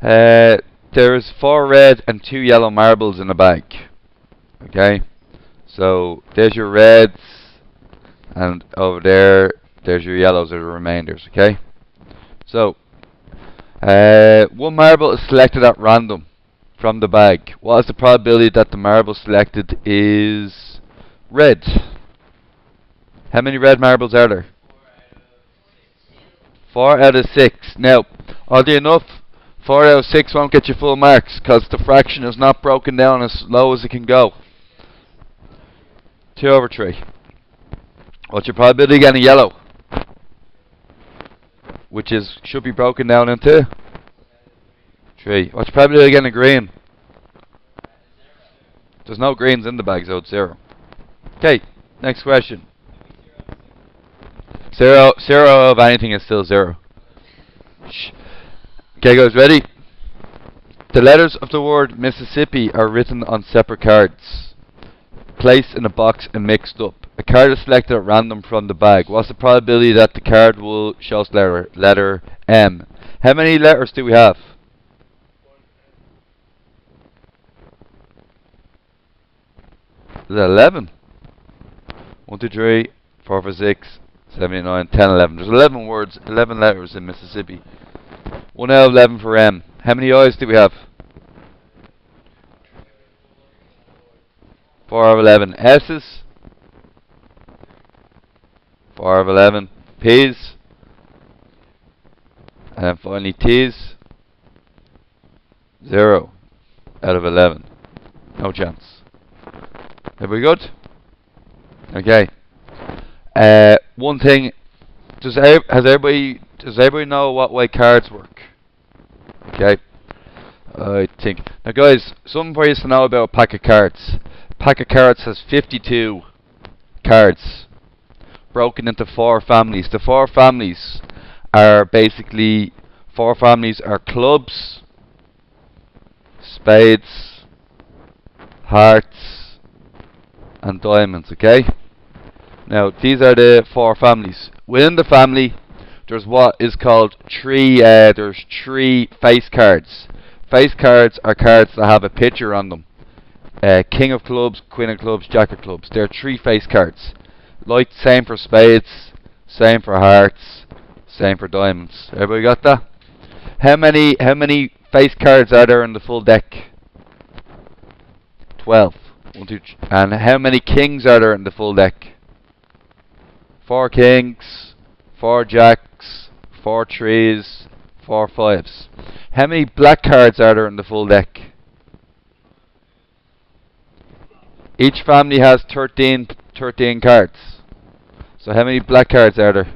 Uh, there's 4 red and 2 yellow marbles in a bag. Okay, so there's your reds, and over there's your yellows or the remainders. Okay, so one marble is selected at random from the bag. What is the probability that the marble selected is red? How many red marbles are there? 4 out of 6. Now, oddly enough, 4 out of 6 won't get you full marks because the fraction is not broken down as low as it can go. 2 over 3. What's your probability of getting a yellow? Which should be broken down into 3. What's your probability of getting a green? There's no greens in the bag, so it's 0. Okay, next question. 0 of anything is still 0. Okay, guys, ready? The letters of the word Mississippi are written on separate cards, placed in a box and mixed up. A card is selected at random from the bag. What's the probability that the card will show us letter M? How many letters do we have? Is that 11? 1, 2, 3, 4, 5, 6, 7, 8, 9, 10, 11. There's 11 words, 11 letters in Mississippi. 1 out of 11 for M. How many I's do we have? 4 out of 11. S's? 4 out of 11. P's? And then finally T's? 0 out of 11. No chance. Are we good? Okay. One thing. Does everybody know what way cards work? Okay. I think. Now, guys, something for you to know about a pack of cards. A pack of cards has 52 cards, broken into 4 families. The 4 families are basically clubs, spades, hearts, and diamonds. Okay. Now, these are the 4 families. Within the family, there's what is called there's 3 face cards. Face cards are cards that have a picture on them. King of clubs, queen of clubs, jack of clubs. They're 3 face cards. Like, same for spades, same for hearts, same for diamonds. Everybody got that? How many face cards are there in the full deck? 12. 1, 2, 3. And how many kings are there in the full deck? 4 kings, 4 jacks, 4 threes, 4 fives. How many black cards are there in the full deck? Each family has 13 cards. So how many black cards are there?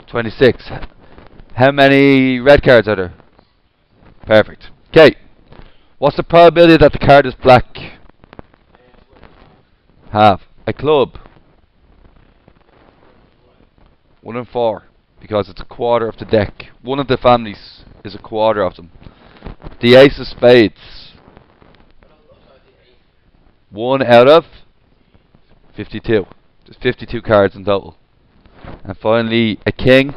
26. How many red cards are there? Perfect. Okay. What's the probability that the card is black? Half. A club. 1 in 4, because it's a quarter of the deck. One of the families is a quarter of them. The ace of spades. 1 out of 52. There's 52 cards in total. And finally, a king.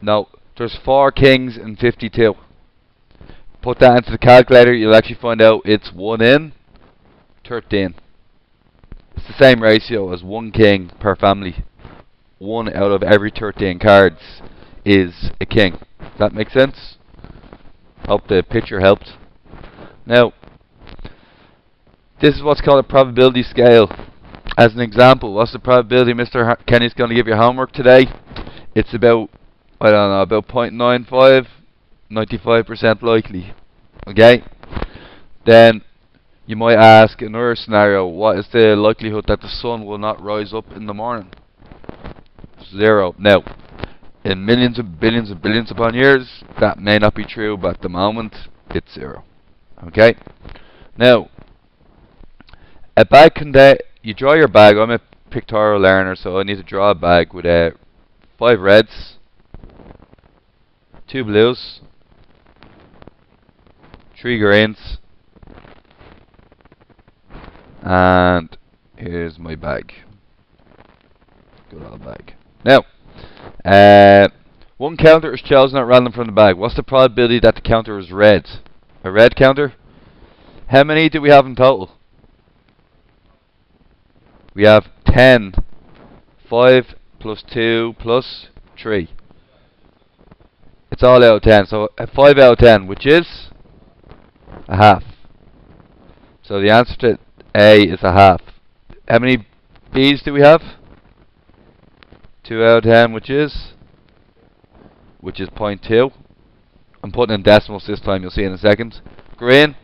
No, there's 4 kings in 52. Put that into the calculator, you'll actually find out it's 1 in 13. It's the same ratio as 1 king per family. 1 out of every 13 cards is a king. Does that make sense? Hope the picture helped. Now, this is what's called a probability scale. As an example, what's the probability Mr. Kenny's going to give you homework today? It's about, I don't know, about 0.95, 95% likely. Okay? Then you might ask another scenario, what is the likelihood that the sun will not rise up in the morning? 0. Now, in millions and billions upon years, that may not be true, but at the moment, it's 0. Okay? Now, a bag you draw your bag. I'm a pictorial learner, so I need to draw a bag with 5 reds, 2 blues, 3 greens, and here's my bag. Good old bag. Now, One counter is chosen at random from the bag. What's the probability that the counter is red? A red counter? How many do we have in total? We have 10. 5 plus 2 plus 3. It's all out of 10. So 5 out of 10, which is a half. So the answer to A is a half. How many B's do we have? 2 out of 10, which is 0.2. I'm putting in decimals this time, you'll see in a second. Green,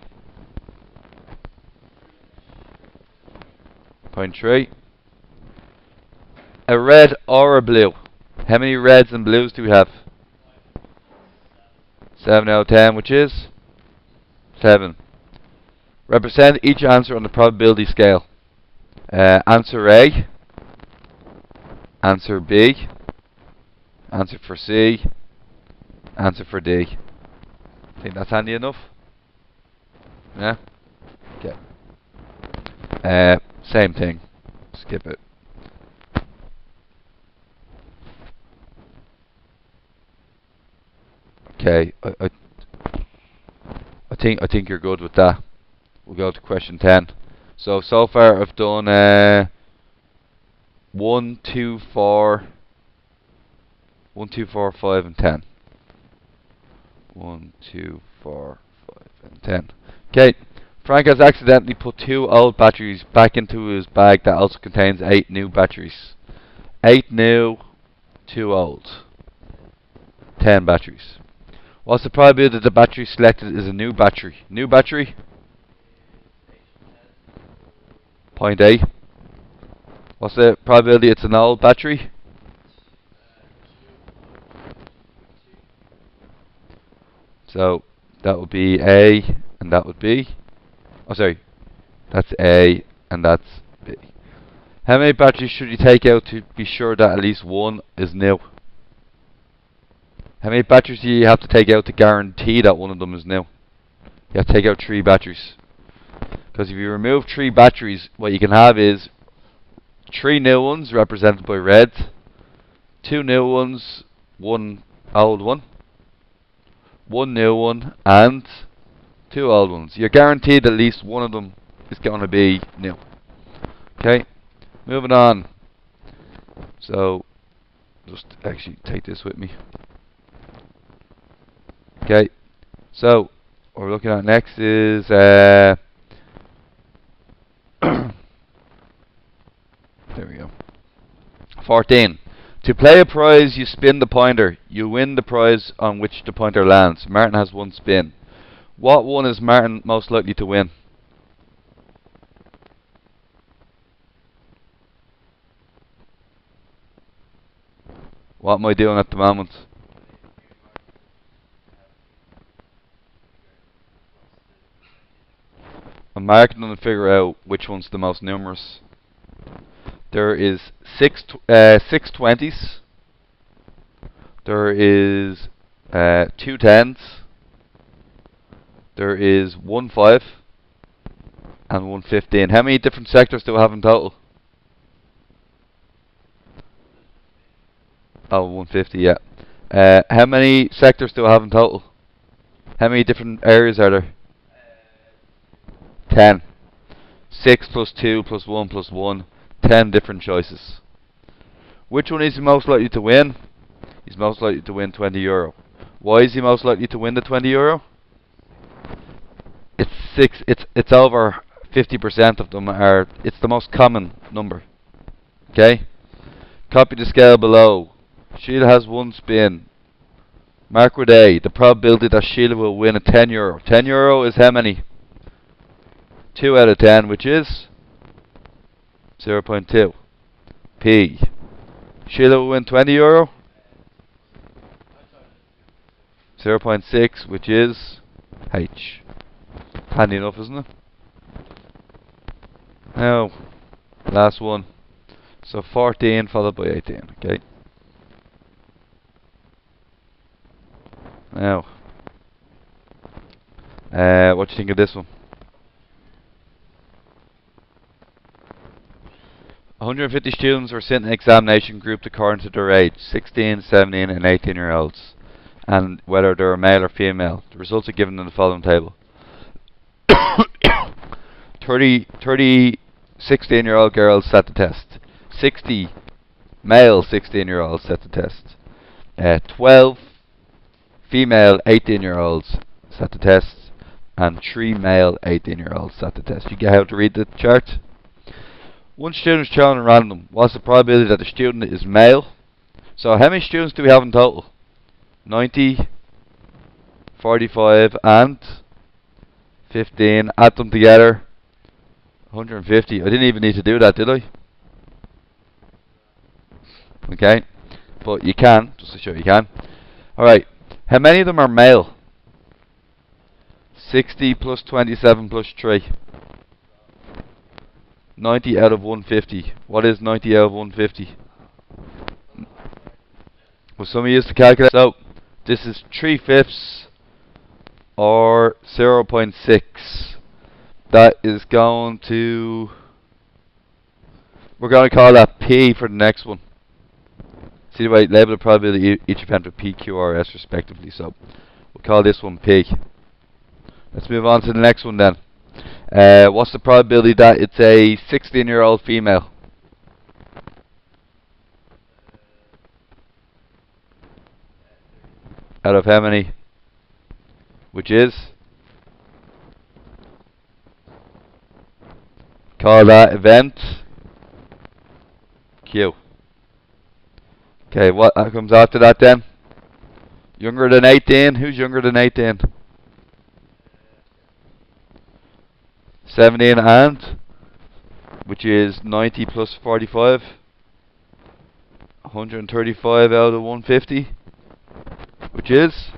0.3. A red or a blue. How many reds and blues do we have? 7 out of 10, which is 7. Represent each answer on the probability scale. Answer A, answer B, answer for C, answer for D. Think that's handy enough? Yeah? Okay. Same thing. Skip it. Okay, I think you're good with that. We'll go to question 10. So far I've done 1, 2, 4, 5, and 10. 1, 2, 4, 5, and 10. Okay, Frank has accidentally put 2 old batteries back into his bag that also contains 8 new batteries. 8 new, 2 old. 10 batteries. What's the probability that the battery selected is a new battery? New battery? 0.8. What's the probability it's an old battery? So that would be A and that would be, oh sorry, that's A and that's B. How many batteries should you take out to be sure that at least one is new? How many batteries do you have to take out to guarantee that one of them is new? You have to take out 3 batteries. Because if you remove 3 batteries, what you can have is 3 new ones represented by red, 2 new ones, 1 old one, 1 new one, and 2 old ones. You're guaranteed at least one of them is going to be new. Okay, moving on. So, just actually take this with me. Okay, so what we're looking at next is there we go. 14. To play a prize, you spin the pointer. You win the prize on which the pointer lands. Martin has 1 spin. What one is Martin most likely to win? What am I doing at the moment? I'm marking them to figure out which one's the most numerous. There is 6 20s. There is 2 10s. There is 1 5 and 1 15. How many different sectors do we have in total? Oh, 150, yeah. How many sectors do I have in total? How many different areas are there? 10. 6 plus 2 plus 1 plus 1. 10 different choices. Which one is he most likely to win? He's most likely to win €20. Why is he most likely to win the €20? It's over 50% of them are. It's the most common number. Okay. Copy the scale below. Sheila has 1 spin. Mark with A. The probability that Sheila will win a €10. €10 is how many? 2 out of 10, which is 0.2. P. Sheila will win €20. 0.6, which is H. Handy enough, isn't it? Now, last one. So 14 followed by 18, okay? Now, what do you think of this one? 150 students were sent an examination grouped according to their age, 16, 17 and 18 year olds, and whether they were male or female. The results are given in the following table. 30 16-year-old girls sat the test. 60 male 16-year-olds sat the test. 12 female 18-year-olds sat the test. And 3 male 18-year-olds sat the test. You get how to read the chart? One student is chosen at random. What's the probability that the student is male? So how many students do we have in total? 90, 45 and 15. Add them together. 150. I didn't even need to do that, did I? Okay. But you can, just to show you can. Alright. How many of them are male? 60 plus 27 plus 3. 90 out of 150. What is 90 out of 150? Well, some of you used to calculate. So, this is 3/5 or 0.6. That is going to... We're going to call that P for the next one. See the way label the probability each event with P, Q, or S respectively. So, we'll call this one P. Let's move on to the next one then. What's the probability that it's a 16-year-old female? Out of how many? Which is? Call that event Q. Okay, what comes after that then? Younger than 18? Who's younger than 18? 17 and? Which is 90 plus 45. 135 out of 150. Which is?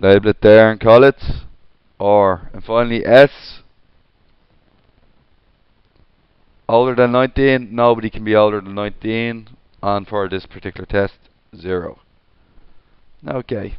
Label it there and call it R. And finally S. Older than 19? Nobody can be older than 19. And for this particular test, 0. Okay.